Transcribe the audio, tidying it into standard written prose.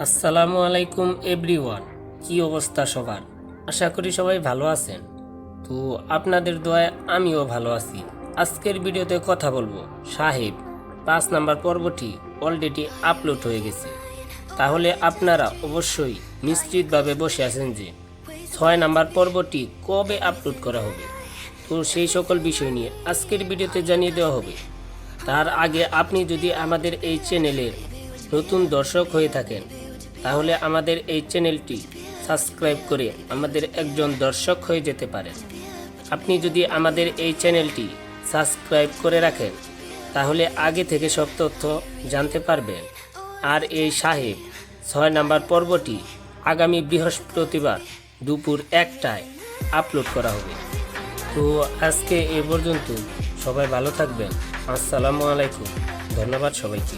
আসসালামু আলাইকুম এভরিওয়ান। কি অবস্থা সবার? আশা করি সবাই ভালো আছেন। তো আপনাদের দোয়ায় আমিও ভালো আছি। আজকের ভিডিওতে কথা বলবো সাহেব 5 নাম্বার পর্বটি অলরেডি আপলোড হয়ে গেছে। তাহলে আপনারা অবশ্যই নিশ্চিতভাবে বসে আছেন যে 6 নাম্বার পর্বটি কবে আপলোড করা হবে। তো সেই সকল বিষয় নিয়ে আজকের ভিডিওতে জানিয়ে দেওয়া হবে। তার আগে আপনি যদি আমাদের এই চ্যানেলের নতুন দর্শক হয়ে থাকেন তাহলে আমাদের এই চ্যানেলটি সাবস্ক্রাইব করে আমাদের একজন দর্শক হয়ে যেতে পারেন। আপনি যদি আমাদের এই চ্যানেলটি সাবস্ক্রাইব করে রাখেন তাহলে আগে থেকে সব তথ্য জানতে পারবেন। আর এই সাহেব 6 নাম্বার পর্বটি আগামী বৃহস্পতিবার দুপুর 1টায় আপলোড করা হবে। তো আজকে এ পর্যন্ত, সবাই ভালো থাকবেন। আসসালামু আলাইকুম। ধন্যবাদ সবাইকে।